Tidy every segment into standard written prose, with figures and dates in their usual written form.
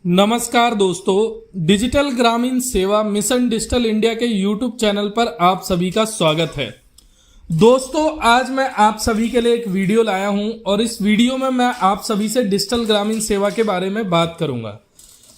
नमस्कार दोस्तों, डिजिटल ग्रामीण सेवा मिशन डिजिटल इंडिया के यूट्यूब चैनल पर आप सभी का स्वागत है। दोस्तों, आज मैं आप सभी के लिए एक वीडियो लाया हूं और इस वीडियो में मैं आप सभी से डिजिटल ग्रामीण सेवा के बारे में बात करूंगा।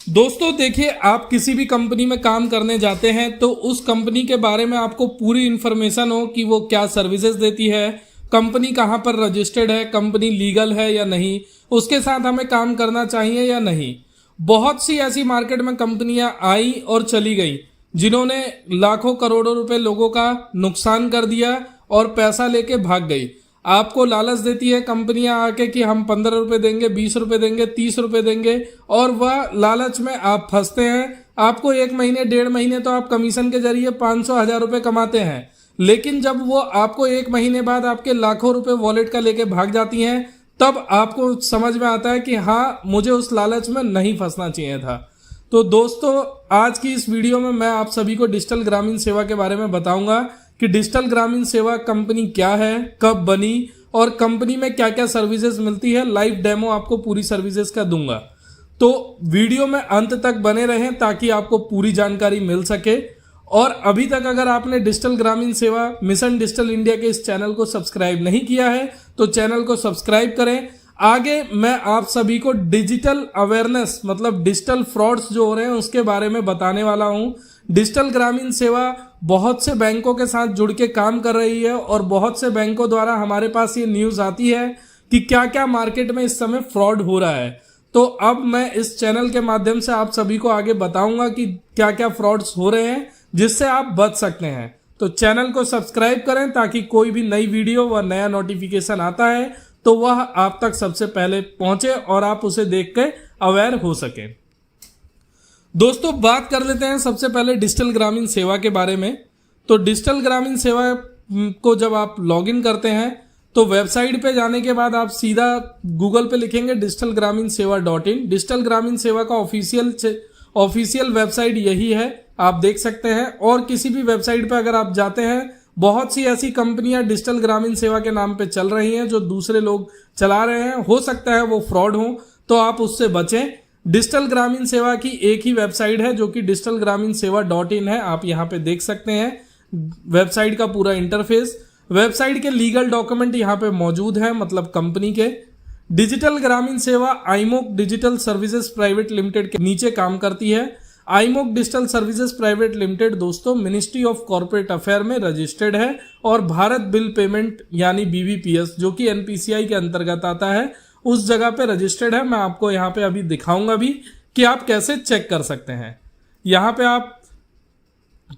दोस्तों देखिए, आप किसी भी कंपनी में काम करने जाते हैं तो उस कंपनी के बारे में आपको पूरी इन्फॉर्मेशन हो कि वो क्या सर्विसेज देती है, कंपनी कहाँ पर रजिस्टर्ड है, कंपनी लीगल है या नहीं, उसके साथ हमें काम करना चाहिए या नहीं। बहुत सी ऐसी मार्केट में कंपनियां आई और चली गई जिन्होंने लाखों करोड़ों रुपए लोगों का नुकसान कर दिया और पैसा लेके भाग गई। आपको लालच देती है कंपनियां आके कि हम 15 रुपए देंगे, 20 रुपए देंगे, 30 रुपए देंगे और वह लालच में आप फंसते हैं। आपको 1 महीने 1.5 महीने तो आप कमीशन के जरिए 500-1000 रुपए कमाते हैं, लेकिन जब वो आपको 1 महीने बाद आपके लाखों रुपए वॉलेट का लेके भाग जाती हैं तब आपको समझ में आता है कि हाँ, मुझे उस लालच में नहीं फंसना चाहिए था। तो दोस्तों, आज की इस वीडियो में मैं आप सभी को डिजिटल ग्रामीण सेवा के बारे में बताऊंगा कि डिजिटल ग्रामीण सेवा कंपनी क्या है, कब बनी और कंपनी में क्या क्या सर्विसेज मिलती है। लाइव डेमो आपको पूरी सर्विसेज का दूंगा, तो वीडियो में अंत तक बने रहें ताकि आपको पूरी जानकारी मिल सके। और अभी तक अगर आपने डिजिटल ग्रामीण सेवा मिशन डिजिटल इंडिया के इस चैनल को सब्सक्राइब नहीं किया है तो चैनल को सब्सक्राइब करें। आगे मैं आप सभी को डिजिटल अवेयरनेस मतलब डिजिटल फ्रॉड्स जो हो रहे हैं उसके बारे में बताने वाला हूं। डिजिटल ग्रामीण सेवा बहुत से बैंकों के साथ जुड़ के काम कर रही है और बहुत से बैंकों द्वारा हमारे पास ये न्यूज आती है कि क्या क्या मार्केट में इस समय फ्रॉड हो रहा है। तो अब मैं इस चैनल के माध्यम से आप सभी को आगे बताऊंगा कि क्या क्या फ्रॉड्स हो रहे हैं जिससे आप बच सकते हैं। तो चैनल को सब्सक्राइब करें ताकि कोई भी नई वीडियो व नया नोटिफिकेशन आता है तो वह आप तक सबसे पहले पहुंचे और आप उसे देख के अवेयर हो सके। दोस्तों, बात कर लेते हैं सबसे पहले डिजिटल ग्रामीण सेवा के बारे में। तो डिजिटल ग्रामीण सेवा को जब आप लॉगिन करते हैं तो वेबसाइट पे जाने के बाद आप सीधा गूगल पे लिखेंगे डिजिटल ग्रामीण सेवा .in। डिजिटल ग्रामीण सेवा का ऑफिशियल वेबसाइट यही है, आप देख सकते हैं। और किसी भी वेबसाइट पे अगर आप जाते हैं, बहुत सी ऐसी कंपनियां डिजिटल ग्रामीण सेवा के नाम पे चल रही हैं जो दूसरे लोग चला रहे हैं, हो सकता है वो फ्रॉड हो, तो आप उससे बचें। डिजिटल ग्रामीण सेवा की एक ही वेबसाइट है जो कि डिजिटल ग्रामीण सेवा .in है। आप यहाँ पे देख सकते हैं वेबसाइट का पूरा इंटरफेस। वेबसाइट के लीगल डॉक्यूमेंट यहाँ पे मौजूद है, मतलब कंपनी के। डिजिटल ग्रामीण सेवा आईमोक डिजिटल सर्विसेज प्राइवेट लिमिटेड के नीचे काम करती है। आईमोक डिजिटल सर्विसेज प्राइवेट लिमिटेड दोस्तों मिनिस्ट्री ऑफ कॉर्पोरेट अफेयर में रजिस्टर्ड है और भारत बिल पेमेंट यानी BBPS जो कि NPCI के अंतर्गत आता है उस जगह पे रजिस्टर्ड है। मैं आपको यहाँ पे अभी दिखाऊंगा भी कि आप कैसे चेक कर सकते हैं। यहाँ पे आप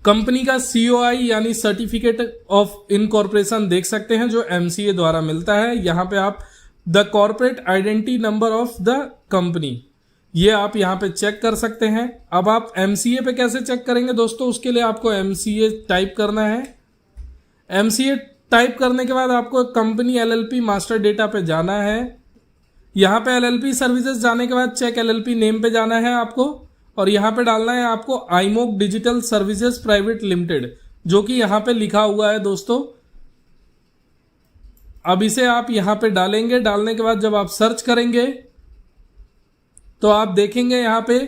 कंपनी का COI यानी सर्टिफिकेट ऑफ इनकॉर्पोरेशन देख सकते हैं जो MCA द्वारा मिलता है। यहाँ पे आप the corporate identity number of the company, ये आप यहाँ पे चेक कर सकते हैं। अब आप MCA पे कैसे चेक करेंगे दोस्तों, उसके लिए आपको MCA टाइप करना है। MCA टाइप करने के बाद आपको कंपनी LLP मास्टर डेटा पे जाना है। यहाँ पे LLP सर्विसेज जाने के बाद चेक LLP नेम पे जाना है आपको और यहाँ पे डालना है आपको आईमोक डिजिटल सर्विसेज प्राइवेट लिमिटेड जो कि यहाँ पे लिखा हुआ है दोस्तों। अब इसे आप यहाँ पे डालेंगे। डालने के बाद जब आप सर्च करेंगे तो आप देखेंगे यहाँ पे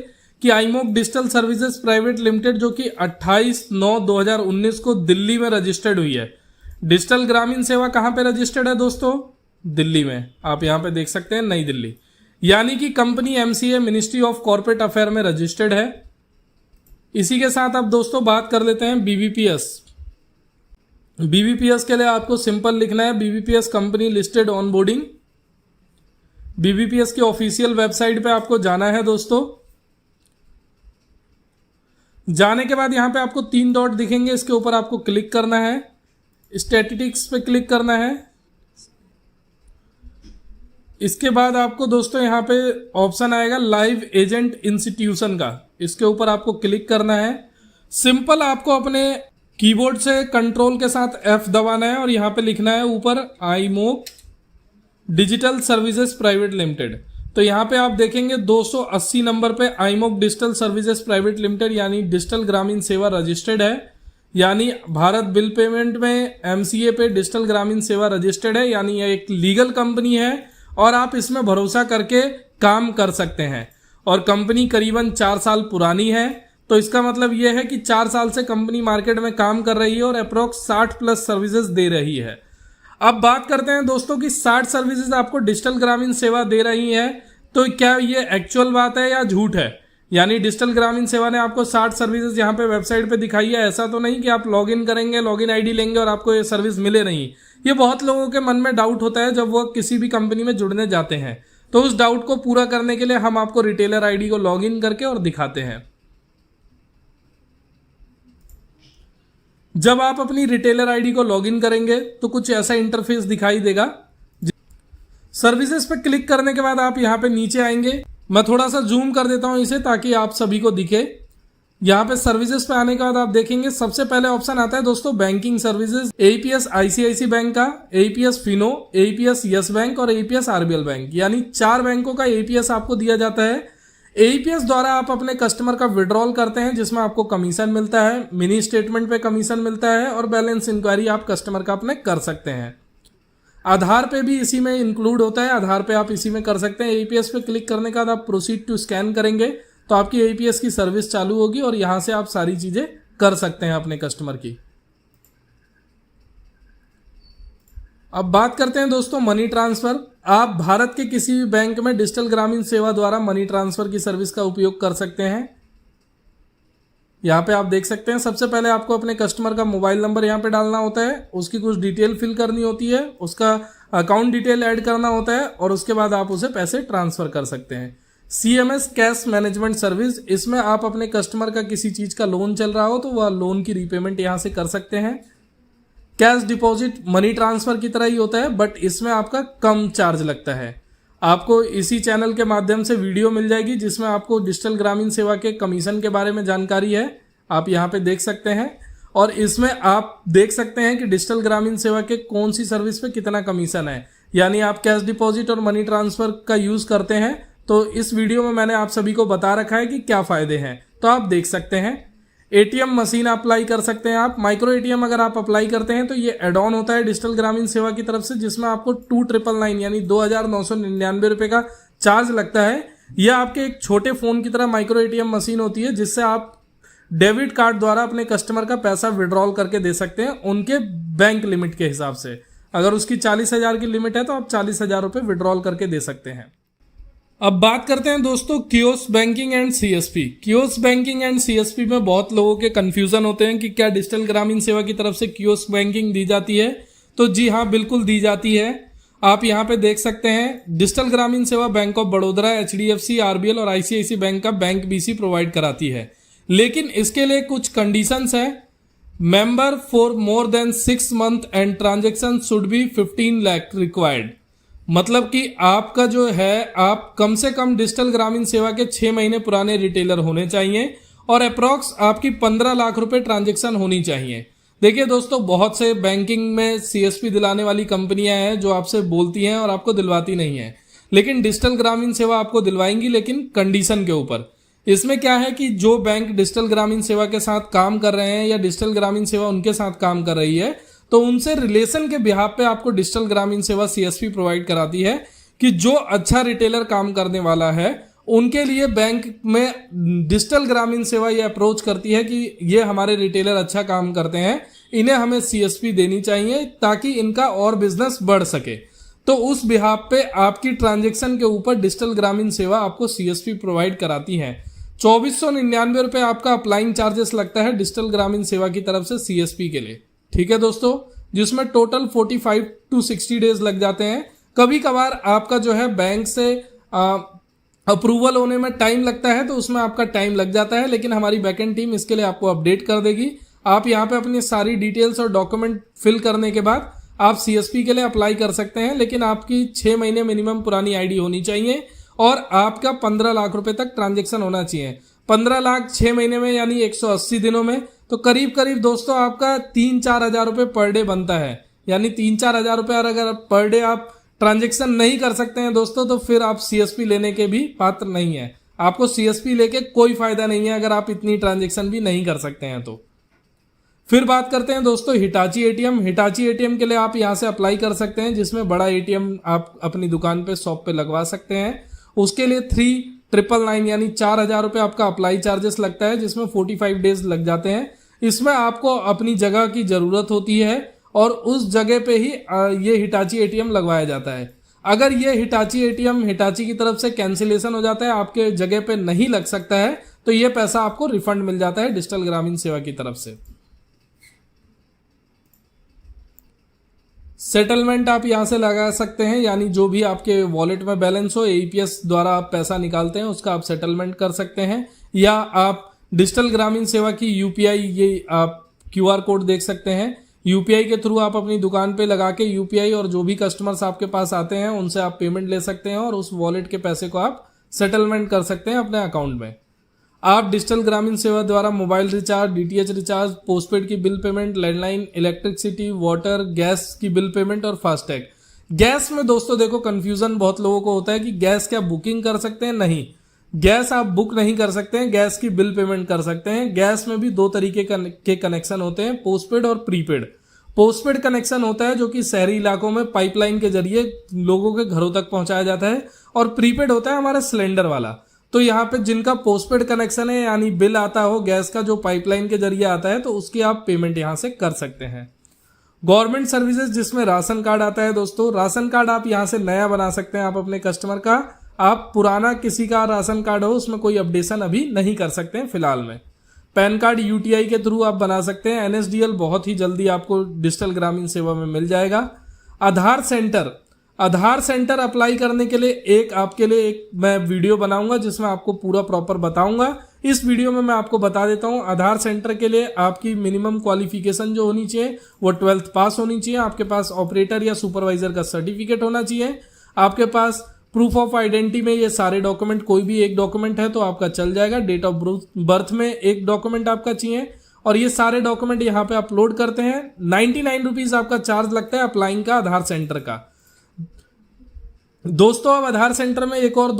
कि आईमोक डिजिटल सर्विसेज प्राइवेट लिमिटेड जो कि 28/9/2019 को दिल्ली में रजिस्टर्ड हुई है। डिजिटल ग्रामीण सेवा कहाँ पे रजिस्टर्ड है दोस्तों? दिल्ली में। आप यहाँ पे देख सकते हैं नई दिल्ली, यानी कि company MCA ministry of corporate affair में रजिस्टर्ड है। इसी के साथ अब दोस्तों बात कर लेते हैं BBPS। BBPS के लिए आपको सिंपल लिखना है BBPS company listed onboarding. BBPS की ऑफिशियल वेबसाइट पे आपको जाना है दोस्तों। जाने के बाद यहाँ पे आपको 3 डॉट दिखेंगे, इसके ऊपर आपको क्लिक करना है। स्टैटिस्टिक्स पे क्लिक करना है। इसके बाद आपको दोस्तों यहाँ पे ऑप्शन आएगा लाइव एजेंट इंस्टीट्यूशन का, इसके ऊपर आपको क्लिक करना है। सिंपल आपको अपने कीबोर्ड से कंट्रोल के साथ F दबाना है और यहाँ पे लिखना है ऊपर आईमोक डिजिटल सर्विसेज प्राइवेट लिमिटेड। तो यहाँ पे आप देखेंगे 280 नंबर पे आईमोक डिजिटल सर्विसेज प्राइवेट लिमिटेड यानी डिजिटल ग्रामीण सेवा रजिस्टर्ड है, यानी भारत बिल पेमेंट में MCA पे डिजिटल ग्रामीण सेवा रजिस्टर्ड है, यानी यह एक लीगल कंपनी है और आप इसमें भरोसा करके काम कर सकते हैं। और कंपनी करीबन 4 साल पुरानी है, तो इसका मतलब यह है कि 4 साल से कंपनी मार्केट में काम कर रही है और अप्रोक्स 60 प्लस सर्विसेज दे रही है। अब बात करते हैं दोस्तों कि 60 सर्विसेज आपको डिजिटल ग्रामीण सेवा दे रही है, तो क्या ये एक्चुअल बात है या झूठ है? यानी डिजिटल ग्रामीण सेवा ने आपको 60 सर्विसेज यहाँ पे वेबसाइट पे दिखाई है, ऐसा तो नहीं कि आप लॉगिन करेंगे, लॉगिन आईडी लेंगे और आपको ये सर्विस मिले नहीं। ये बहुत लोगों के मन में डाउट होता है जब वो किसी भी कंपनी में जुड़ने जाते हैं, तो उस डाउट को पूरा करने के लिए हम आपको रिटेलर आईडी को लॉगिन करके और दिखाते हैं। जब आप अपनी रिटेलर आईडी को लॉगिन करेंगे तो कुछ ऐसा इंटरफेस दिखाई देगा। सर्विसेज पे क्लिक करने के बाद आप यहाँ पे नीचे आएंगे। मैं थोड़ा सा जूम कर देता हूं इसे ताकि आप सभी को दिखे। यहाँ पे सर्विसेज पे आने के बाद आप देखेंगे सबसे पहले ऑप्शन आता है दोस्तों banking services, APS ICIC bank का, APS Fino, APS Yes bank और एपीएस आरबीएल बैंक, यानी 4 बैंकों का एपीएस आपको दिया जाता है। एपीएस द्वारा आप अपने कस्टमर का विड्रॉल करते हैं जिसमें आपको कमीशन मिलता है, मिनी स्टेटमेंट पे कमीशन मिलता है और बैलेंस इंक्वायरी आप कस्टमर का अपने कर सकते हैं। आधार पे भी इसी में इंक्लूड होता है, आधार पे आप इसी में कर सकते हैं। एपीएस पे क्लिक करने के बाद आप प्रोसीड टू स्कैन करेंगे तो आपकी एपीएस की सर्विस चालू होगी और यहां से आप सारी चीजें कर सकते हैं अपने कस्टमर की। अब बात करते हैं दोस्तों मनी ट्रांसफर। आप भारत के किसी भी बैंक में डिजिटल ग्रामीण सेवा द्वारा मनी ट्रांसफर की सर्विस का उपयोग कर सकते हैं। यहाँ पे आप देख सकते हैं सबसे पहले आपको अपने कस्टमर का मोबाइल नंबर यहाँ पे डालना होता है, उसकी कुछ डिटेल फिल करनी होती है, उसका अकाउंट डिटेल ऐड करना होता है और उसके बाद आप उसे पैसे ट्रांसफर कर सकते हैं। सीएमएस कैश मैनेजमेंट सर्विस, इसमें आप अपने कस्टमर का किसी चीज का लोन चल रहा हो तो वह लोन की रीपेमेंट यहाँ से कर सकते हैं। कैश डिपॉजिट मनी ट्रांसफर की तरह ही होता है बट इसमें आपका कम चार्ज लगता है। आपको इसी चैनल के माध्यम से वीडियो मिल जाएगी जिसमें आपको डिजिटल ग्रामीण सेवा के कमीशन के बारे में जानकारी है, आप यहाँ पे देख सकते हैं। और इसमें आप देख सकते हैं कि डिजिटल ग्रामीण सेवा के कौन सी सर्विस पे कितना कमीशन है। यानी आप कैश डिपॉजिट और मनी ट्रांसफर का यूज करते हैं तो इस वीडियो में मैंने आप सभी को बता रखा है कि क्या फायदे हैं, तो आप देख सकते हैं। एटीएम मशीन अप्लाई कर सकते हैं आप। माइक्रो एटीएम अगर आप अप्लाई करते हैं तो ये एड ऑन होता है डिजिटल ग्रामीण सेवा की तरफ से, जिसमें आपको 2999 यानी 2999 रुपए का चार्ज लगता है। यह आपके एक छोटे फोन की तरह माइक्रो एटीएम मशीन होती है जिससे आप डेबिट कार्ड द्वारा अपने कस्टमर का पैसा विड्रॉल करके दे सकते हैं उनके बैंक लिमिट के हिसाब से। अगर उसकी 40,000 की लिमिट है तो आप 40,000 रुपए विड्रॉल करके दे सकते हैं। अब बात करते हैं दोस्तों kiosk banking and CSP. Kiosk banking and CSP में बहुत लोगों के कंफ्यूजन होते हैं कि क्या डिजिटल ग्रामीण सेवा की तरफ से कियोस्क बैंकिंग दी जाती है, तो जी हाँ बिल्कुल दी जाती है। आप यहाँ पे देख सकते हैं डिजिटल ग्रामीण सेवा bank of Baroda, HDFC, RBL और आईसीआईसी बैंक का बैंक बीसी प्रोवाइड कराती है, लेकिन इसके लिए कुछ कंडीशंस है। Member for more than 6 month and transaction should be 15 lakh required. मतलब कि आपका जो है आप कम से कम डिजिटल ग्रामीण सेवा के 6 महीने पुराने रिटेलर होने चाहिए और अप्रॉक्स आपकी 15 लाख रुपए ट्रांजेक्शन होनी चाहिए। देखिए दोस्तों, बहुत से बैंकिंग में सीएसपी दिलाने वाली कंपनियां हैं जो आपसे बोलती हैं और आपको दिलवाती नहीं है, लेकिन डिजिटल ग्रामीण सेवा आपको दिलवाएंगी, लेकिन कंडीशन के ऊपर। इसमें क्या है कि जो बैंक डिजिटल ग्रामीण सेवा के साथ काम कर रहे हैं या डिजिटल ग्रामीण सेवा उनके साथ काम कर रही है, तो उनसे रिलेशन के बिहाफ पे आपको डिजिटल ग्रामीण सेवा सीएसपी प्रोवाइड कराती है कि जो अच्छा रिटेलर काम करने वाला है उनके लिए बैंक में डिजिटल ग्रामीण सेवा ये अप्रोच करती है कि ये हमारे रिटेलर अच्छा काम करते हैं, इन्हें हमें सीएसपी देनी चाहिए ताकि इनका और बिजनेस बढ़ सके। तो उस बिहाफ पे आपकी ट्रांजेक्शन के ऊपर डिजिटल ग्रामीण सेवा आपको सीएसपी प्रोवाइड कराती है। 2499 रुपए आपका अप्लाइंग चार्जेस लगता है डिजिटल ग्रामीण सेवा की तरफ से सीएसपी के लिए, ठीक है दोस्तों, जिसमें टोटल 45 to 60 डेज लग जाते हैं। कभी कभार आपका जो है बैंक से अप्रूवल होने में टाइम लगता है तो उसमें आपका टाइम लग जाता है, लेकिन हमारी बैकएंड टीम इसके लिए आपको अपडेट कर देगी। आप यहाँ पे अपनी सारी डिटेल्स और डॉक्यूमेंट फिल करने के बाद आप सीएसपी के लिए अप्लाई कर सकते हैं, लेकिन आपकी 6 महीने मिनिमम पुरानी आईडी होनी चाहिए और आपका 15 लाख रुपए तक ट्रांजेक्शन होना चाहिए। 15 लाख 6 महीने में यानी 180 दिनों में, तो करीब करीब दोस्तों आपका 3-4 हजार रुपए पर डे बनता है। यानी 3-4 हजार रुपए अगर पर डे आप ट्रांजेक्शन नहीं कर सकते हैं दोस्तों, तो फिर आप सीएसपी लेने के भी पात्र नहीं है। आपको सीएसपी लेके कोई फायदा नहीं है अगर आप इतनी ट्रांजेक्शन भी नहीं कर सकते हैं तो। फिर बात करते हैं दोस्तों हिटाची एटीएम। हिटाची एटीएम के लिए आप यहाँ से अप्लाई कर सकते हैं, जिसमें बड़ा एटीएम आप अपनी दुकान पे शॉप पे लगवा सकते हैं। उसके लिए 3 999 यानी 4,000 रुपये आपका अप्लाई चार्जेस लगता है, जिसमें 45 डेज लग जाते हैं। इसमें आपको अपनी जगह की ज़रूरत होती है और उस जगह पे ही ये हिटाची एटीएम लगवाया जाता है। अगर ये हिटाची एटीएम हिटाची की तरफ से कैंसिलेशन हो जाता है, आपके जगह पे नहीं लग सकता है, तो ये पैसा आपको रिफंड मिल जाता है डिजिटल ग्रामीण सेवा की तरफ से। सेटलमेंट आप यहां से लगा सकते हैं, यानी जो भी आपके वॉलेट में बैलेंस हो, एईपीएस द्वारा आप पैसा निकालते हैं उसका आप सेटलमेंट कर सकते हैं, या आप डिजिटल ग्रामीण सेवा की यूपीआई, ये आप क्यूआर कोड देख सकते हैं, यूपीआई के थ्रू आप अपनी दुकान पे लगा के यूपीआई और जो भी कस्टमर्स आपके पास आते हैं उनसे आप पेमेंट ले सकते हैं और उस वॉलेट के पैसे को आप सेटलमेंट कर सकते हैं अपने अकाउंट में। आप डिजिटल ग्रामीण सेवा द्वारा mobile recharge, DTH recharge, postpaid की bill payment, landline, electricity, water, gas की बिल पेमेंट और फास्टैग। गैस में दोस्तों देखो कंफ्यूजन बहुत लोगों को होता है कि गैस क्या बुकिंग कर सकते हैं? नहीं, गैस आप बुक नहीं कर सकते हैं, गैस की बिल पेमेंट कर सकते हैं। गैस में भी दो तरीके के कनेक्शन होते हैं, पोस्टपेड और प्रीपेड। पोस्टपेड कनेक्शन होता है जो कि शहरी इलाकों में पाइपलाइन के जरिए लोगों के घरों तक पहुंचाया जाता है, और प्रीपेड होता है हमारा सिलेंडर वाला। तो यहाँ पे जिनका पोस्टपेड कनेक्शन है, यानी बिल आता हो गैस का जो पाइपलाइन के जरिए आता है, तो उसकी आप पेमेंट यहाँ से कर सकते हैं। गवर्नमेंट सर्विसेज जिसमें राशन कार्ड आता है दोस्तों, राशन कार्ड आप यहाँ से नया बना सकते हैं आप अपने कस्टमर का। आप पुराना किसी का राशन कार्ड हो उसमें कोई अपडेशन अभी नहीं कर सकते हैं फिलहाल में। पैन कार्ड यूटीआई के थ्रू आप बना सकते हैं। एनएसडीएल बहुत ही जल्दी आपको डिजिटल ग्रामीण सेवा में मिल जाएगा। आधार सेंटर अप्लाई करने के लिए आपके लिए एक मैं वीडियो बनाऊंगा जिसमें आपको पूरा प्रॉपर बताऊंगा। इस वीडियो में मैं आपको बता देता हूं, आधार सेंटर के लिए आपकी मिनिमम क्वालिफिकेशन जो होनी चाहिए वो 12th पास होनी चाहिए। आपके पास ऑपरेटर या सुपरवाइजर का सर्टिफिकेट होना चाहिए। आपके पास प्रूफ ऑफ आइडेंटिटी में ये सारे डॉक्यूमेंट, कोई भी एक डॉक्यूमेंट है तो आपका चल जाएगा। डेट ऑफ बर्थ में एक डॉक्यूमेंट आपका चाहिए, और ये सारे डॉक्यूमेंट यहाँ पे अपलोड करते हैं। 99 रुपीज आपका चार्ज लगता है अप्लाइंग का आधार सेंटर का। दोस्तों अब आधार सेंटर में एक और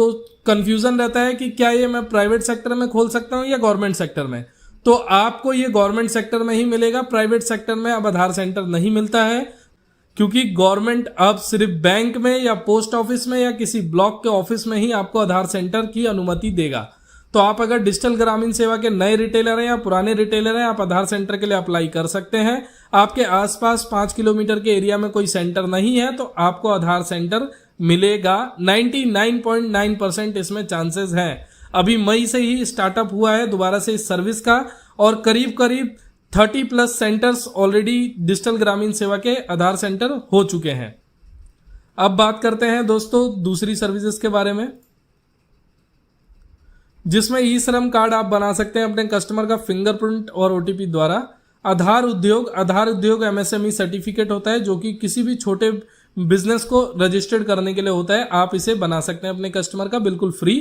कंफ्यूजन रहता है कि क्या ये मैं प्राइवेट सेक्टर में खोल सकता हूँ या गवर्नमेंट सेक्टर में। तो आपको ये गवर्नमेंट सेक्टर में ही मिलेगा, प्राइवेट सेक्टर में अब आधार सेंटर नहीं मिलता है, क्योंकि गवर्नमेंट अब सिर्फ बैंक में या पोस्ट ऑफिस में या किसी ब्लॉक के ऑफिस में ही आपको आधार सेंटर की अनुमति देगा। तो आप अगर डिजिटल ग्रामीण सेवा के नए रिटेलर हैं या पुराने रिटेलर हैं, आप आधार सेंटर के लिए अप्लाई कर सकते हैं। आपके आसपास 5 किलोमीटर के एरिया में कोई सेंटर नहीं है तो आपको आधार सेंटर मिलेगा। 99.9% इसमें चांसेस हैं। अभी मई से ही स्टार्टअप हुआ है दोबारा से इस सर्विस का, और करीब 30+ सेंटर्स ऑलरेडी डिजिटल ग्रामीण सेवा के आधार सेंटर हो चुके हैं। अब बात करते हैं दोस्तों दूसरी सर्विसेज के बारे में, जिसमें ई श्रम कार्ड आप बना सकते हैं अपने कस्टमर का फिंगरप्रिंट और ओटीपी द्वारा। आधार उद्योग एमएसएमई सर्टिफिकेट होता है जो कि किसी भी छोटे बिजनेस को रजिस्टर्ड करने के लिए होता है। आप इसे बना सकते हैं अपने कस्टमर का बिल्कुल फ्री।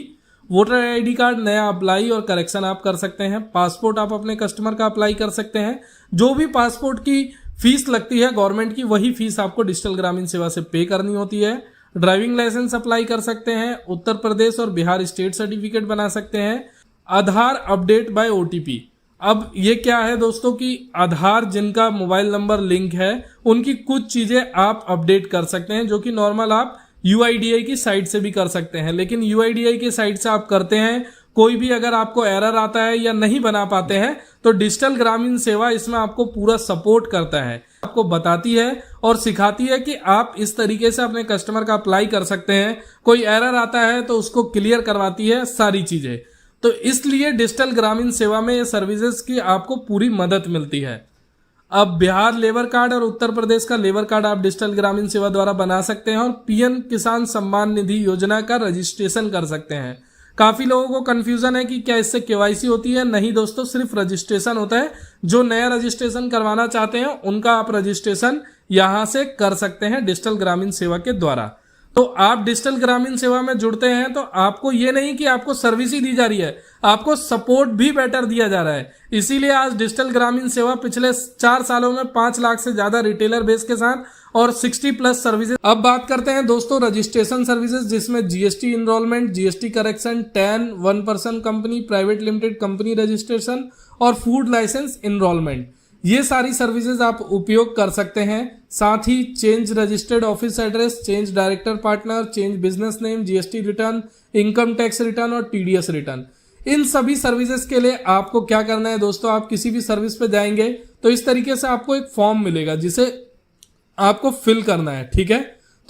वोटर आईडी कार्ड नया अप्लाई और करेक्शन आप कर सकते हैं। पासपोर्ट आप अपने कस्टमर का अप्लाई कर सकते हैं। जो भी पासपोर्ट की फीस लगती है गवर्नमेंट की, वही फीस आपको डिजिटल ग्रामीण सेवा से पे करनी होती है। ड्राइविंग लाइसेंस अप्लाई कर सकते हैं। उत्तर प्रदेश और बिहार स्टेट सर्टिफिकेट बना सकते हैं। आधार अपडेट बाय ओटीपी। अब ये क्या है दोस्तों कि आधार जिनका मोबाइल नंबर लिंक है उनकी कुछ चीजें आप अपडेट कर सकते हैं, जो कि नॉर्मल आप यूआईडीआई की साइट से भी कर सकते हैं। लेकिन यूआईडीआई की साइट से आप करते हैं, कोई भी अगर आपको एरर आता है या नहीं बना पाते हैं, तो डिजिटल ग्रामीण सेवा इसमें आपको पूरा सपोर्ट करता है, आपको बताती है और सिखाती है कि आप इस तरीके से अपने कस्टमर का अप्लाई कर सकते हैं। कोई एरर आता है तो उसको क्लियर करवाती है सारी चीजें। तो इसलिए डिजिटल ग्रामीण सेवा में ये सर्विसेज की आपको पूरी मदद मिलती है। अब बिहार लेबर कार्ड और उत्तर प्रदेश का लेबर कार्ड आप डिजिटल ग्रामीण सेवा द्वारा बना सकते हैं और पीएम किसान सम्मान निधि योजना का रजिस्ट्रेशन कर सकते हैं। काफी लोगों को कंफ्यूजन है कि क्या इससे केवाईसी होती है। नहीं दोस्तों, सिर्फ रजिस्ट्रेशन होता है। जो नया रजिस्ट्रेशन करवाना चाहते हैं उनका आप रजिस्ट्रेशन यहां से कर सकते हैं डिजिटल ग्रामीण सेवा के द्वारा। तो आप डिजिटल ग्रामीण सेवा में जुड़ते हैं तो आपको ये नहीं कि आपको सर्विस ही दी जा रही है, आपको सपोर्ट भी बेटर दिया जा रहा है। इसीलिए आज डिजिटल ग्रामीण सेवा पिछले 4 सालों में 5 लाख से ज्यादा रिटेलर बेस के साथ और 60+ सर्विसेज। अब बात करते हैं दोस्तों रजिस्ट्रेशन सर्विसेज, जिसमें GST enrolment, GST correction, TAN, 1 person company, private limited company registration और फूड लाइसेंस इनरोलमेंट, ये सारी सर्विसेज आप उपयोग कर सकते हैं। साथ ही change registered office address, change director partner, change business name, GST return, income tax return और टीडीएस रिटर्न। इन सभी सर्विसेज के लिए आपको क्या करना है दोस्तों, आप किसी भी सर्विस पे जाएंगे तो इस तरीके से आपको एक फॉर्म मिलेगा जिसे आपको फिल करना है, ठीक है।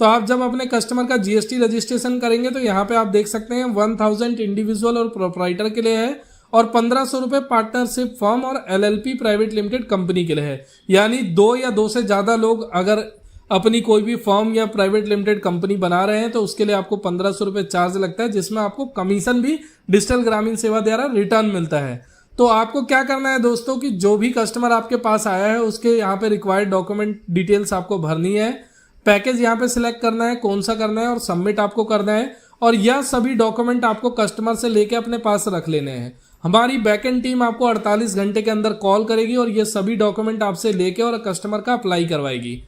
तो आप जब अपने कस्टमर का जीएसटी रजिस्ट्रेशन करेंगे तो यहाँ पे आप देख सकते हैं 1000 इंडिविजुअल और प्रोप्राइटर के लिए है और 1500 रुपए पार्टनरशिप फर्म और एलएलपी प्राइवेट लिमिटेड कंपनी के लिए है। यानी 2 या 2 से ज्यादा लोग अगर अपनी कोई भी फर्म या प्राइवेट लिमिटेड कंपनी बना रहे हैं तो उसके लिए आपको 1500 रुपए चार्ज लगता है, जिसमें आपको कमीशन भी डिजिटल ग्रामीण सेवा द्वारा रिटर्न मिलता है। तो आपको क्या करना है दोस्तों कि जो भी कस्टमर आपके पास आया है उसके यहाँ पे रिक्वायर्ड डॉक्यूमेंट डिटेल्स आपको भरनी है, पैकेज यहाँ पे सिलेक्ट करना है कौन सा करना है और सबमिट आपको करना है, और यह सभी डॉक्यूमेंट आपको कस्टमर से लेके अपने पास रख लेने हैं। हमारी बैकएंड टीम आपको 48 घंटे के अंदर कॉल करेगी और ये सभी डॉक्यूमेंट आपसे लेके और कस्टमर का अप्लाई करवाएगी।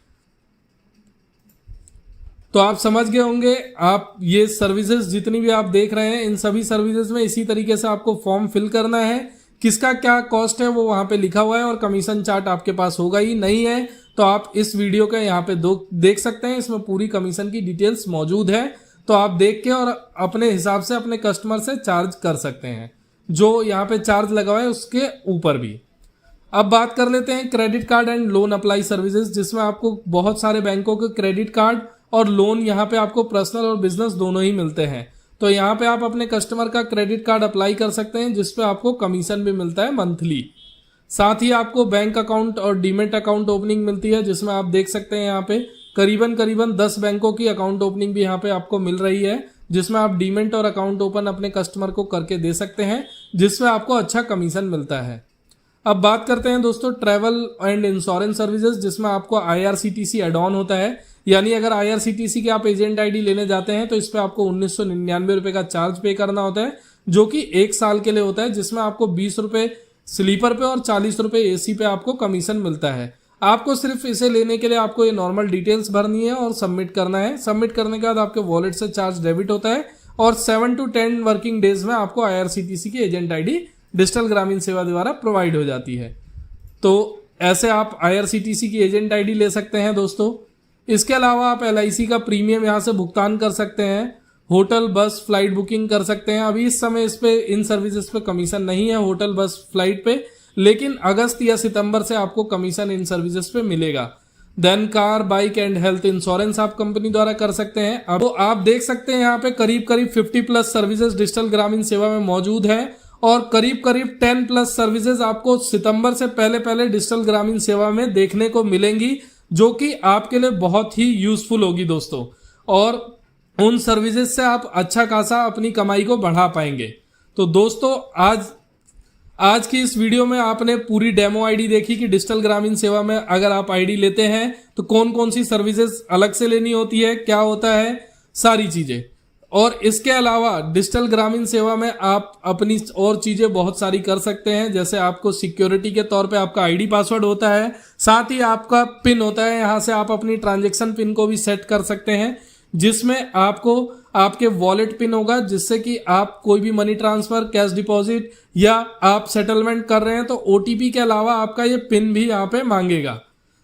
तो आप समझ गए होंगे, आप ये सर्विसेज जितनी भी आप देख रहे हैं इन सभी सर्विसेज में इसी तरीके से आपको फॉर्म फिल करना है, किसका क्या कॉस्ट है वो वहां पे लिखा हुआ है और कमीशन चार्ट आपके पास होगा ही, नहीं है तो आप इस वीडियो के यहाँ पे देख सकते हैं, इसमें पूरी कमीशन की डिटेल्स मौजूद है। तो आप देख के और अपने हिसाब से अपने कस्टमर से चार्ज कर सकते हैं, जो यहाँ पे चार्ज लगा हुआ है उसके ऊपर भी। अब बात कर लेते हैं credit card and loan apply services, जिसमें आपको बहुत सारे बैंकों के क्रेडिट कार्ड और लोन यहाँ पे आपको पर्सनल और बिजनेस दोनों ही मिलते हैं। तो यहाँ पे आप अपने कस्टमर का क्रेडिट कार्ड अप्लाई कर सकते हैं जिसपे आपको कमीशन भी मिलता है मंथली। साथ ही आपको बैंक अकाउंट और डीमेट अकाउंट ओपनिंग मिलती है, जिसमें आप देख सकते हैं यहाँ पे करीबन 10 बैंकों की अकाउंट ओपनिंग भी यहाँ पे आपको मिल रही है, जिसमें आप डीमेट और अकाउंट ओपन अपने कस्टमर को करके दे सकते हैं, जिसमें आपको अच्छा कमीशन मिलता है। अब बात करते हैं दोस्तों ट्रैवल एंड इंश्योरेंस सर्विसेज, जिसमें आपको IRCTC एड ऑन होता है। यानी अगर IRCTC के आप एजेंट आईडी लेने जाते हैं तो इस पे आपको 1999 रुपए का चार्ज पे करना होता है, जो कि 1 साल के लिए होता है, जिसमें आपको 20 रुपए स्लीपर पे और 40 रुपए AC पे आपको कमीशन मिलता है। आपको सिर्फ इसे लेने के लिए आपको ये नॉर्मल डिटेल्स भरनी है और सबमिट करना है। सबमिट करने के बाद आपके वॉलेट से चार्ज डेबिट होता है और 7 to 10 वर्किंग डेज में आपको IRCTC की agent ID digital Gramin Seva द्वारा प्रोवाइड हो जाती है। तो ऐसे आप IRCTC की एजेंट आईडी ले सकते हैं दोस्तों। इसके अलावा आप LIC का प्रीमियम यहाँ से भुगतान कर सकते हैं, होटल बस फ्लाइट बुकिंग कर सकते हैं। अभी इस समय इस पे इन सर्विसेज पे कमीशन नहीं है होटल बस फ्लाइट पे, लेकिन अगस्त या सितंबर से आपको कमीशन इन सर्विसेज पे मिलेगा। Then car bike and health insurance आप कंपनी द्वारा कर सकते हैं। अब तो आप देख सकते हैं यहाँ पे करीब 50+ सर्विसेज डिजिटल ग्रामीण सेवा में मौजूद है और करीब 10+ सर्विसेज आपको सितंबर से पहले डिजिटल ग्रामीण सेवा में देखने को मिलेंगी, जो कि आपके लिए बहुत ही यूजफुल होगी दोस्तों, और उन सर्विसेज से आप अच्छा खासा अपनी कमाई को बढ़ा पाएंगे। तो दोस्तों आज की इस वीडियो में आपने पूरी डेमो आईडी देखी कि डिजिटल ग्रामीण सेवा में अगर आप आईडी लेते हैं तो कौन कौन सी सर्विसेज अलग से लेनी होती है, क्या होता है, सारी चीजें। और इसके अलावा डिजिटल ग्रामीण सेवा में आप अपनी और चीजें बहुत सारी कर सकते हैं, जैसे आपको सिक्योरिटी के तौर पे आपका आईडी पासवर्ड होता है, साथ ही आपका पिन होता है, यहाँ से आप अपनी ट्रांजैक्शन पिन को भी सेट कर सकते हैं, जिसमें आपको आपके वॉलेट पिन होगा, जिससे कि आप कोई भी मनी ट्रांसफर, कैश डिपॉजिट या आप सेटलमेंट कर रहे हैं तो OTP के अलावा आपका ये पिन भी यहाँ पे मांगेगा।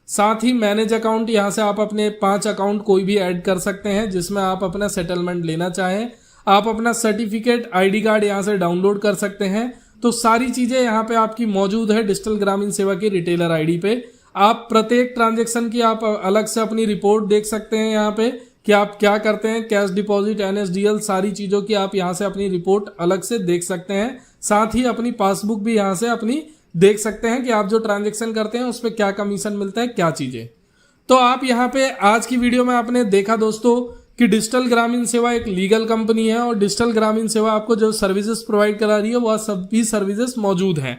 साथ ही मैनेज अकाउंट, यहाँ से आप अपने 5 अकाउंट कोई भी ऐड कर सकते हैं जिसमें आप अपना सेटलमेंट लेना चाहें। आप अपना सर्टिफिकेट ID कार्ड यहाँ से डाउनलोड कर सकते हैं। तो सारी चीजें यहाँ पे आपकी मौजूद है डिजिटल ग्रामीण सेवा की रिटेलर ID पे। आप प्रत्येक ट्रांजेक्शन की आप अलग से अपनी रिपोर्ट देख सकते हैं यहाँ पे कि आप क्या करते हैं, कैश डिपॉजिट, NSDL, सारी चीजों की आप यहाँ से अपनी रिपोर्ट अलग से देख सकते हैं। साथ ही अपनी पासबुक भी यहाँ से अपनी देख सकते हैं कि आप जो ट्रांजैक्शन करते हैं उस पर क्या कमीशन मिलता है, क्या चीजें। तो आप यहाँ पे आज की वीडियो में आपने देखा दोस्तों कि डिजिटल ग्रामीण सेवा एक लीगल कंपनी है और डिजिटल ग्रामीण सेवा आपको जो सर्विसेज प्रोवाइड करा रही है वह सभी सर्विसेज मौजूद हैं।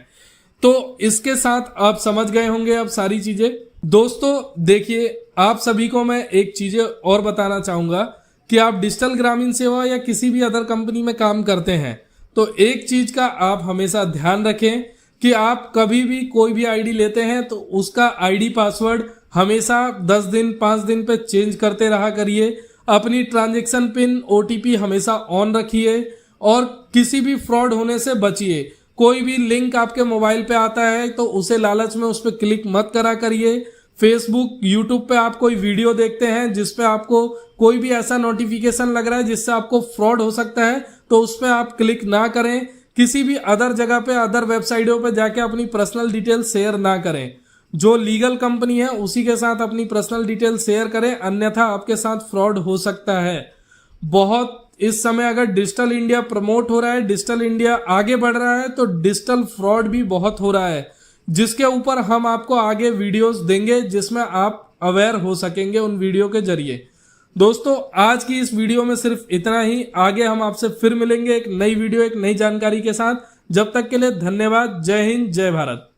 तो इसके साथ आप समझ गए होंगे अब सारी चीजें। दोस्तों देखिए, आप सभी को मैं एक चीज और बताना चाहूंगा कि आप डिजिटल ग्रामीण सेवा या किसी भी अदर कंपनी में काम करते हैं तो एक चीज का आप हमेशा ध्यान रखें कि आप कभी भी कोई भी आईडी लेते हैं तो उसका आईडी पासवर्ड हमेशा 10 दिन 5 दिन पे चेंज करते रहा करिए। अपनी ट्रांजैक्शन पिन OTP हमेशा ऑन रखिए और किसी भी फ्रॉड होने से बचिए। कोई भी लिंक आपके मोबाइल पे आता है तो उसे लालच में उस पर क्लिक मत करा करिए। फेसबुक, यूट्यूब पे आप कोई वीडियो देखते हैं जिसपे आपको कोई भी ऐसा नोटिफिकेशन लग रहा है जिससे आपको फ्रॉड हो सकता है तो उस पर आप क्लिक ना करें। किसी भी अदर जगह पे, अदर वेबसाइटों पे जाके अपनी पर्सनल डिटेल शेयर ना करें। जो लीगल कंपनी है उसी के साथ अपनी पर्सनल डिटेल शेयर करें, अन्यथा आपके साथ फ्रॉड हो सकता है। बहुत इस समय अगर डिजिटल इंडिया प्रमोट हो रहा है, डिजिटल इंडिया आगे बढ़ रहा है, तो डिजिटल फ्रॉड भी बहुत हो रहा है, जिसके ऊपर हम आपको आगे वीडियोस देंगे जिसमें आप अवेयर हो सकेंगे उन वीडियो के जरिए। दोस्तों आज की इस वीडियो में सिर्फ इतना ही। आगे हम आपसे फिर मिलेंगे एक नई वीडियो, एक नई जानकारी के साथ। जब तक के लिए धन्यवाद। जय हिंद, जय भारत।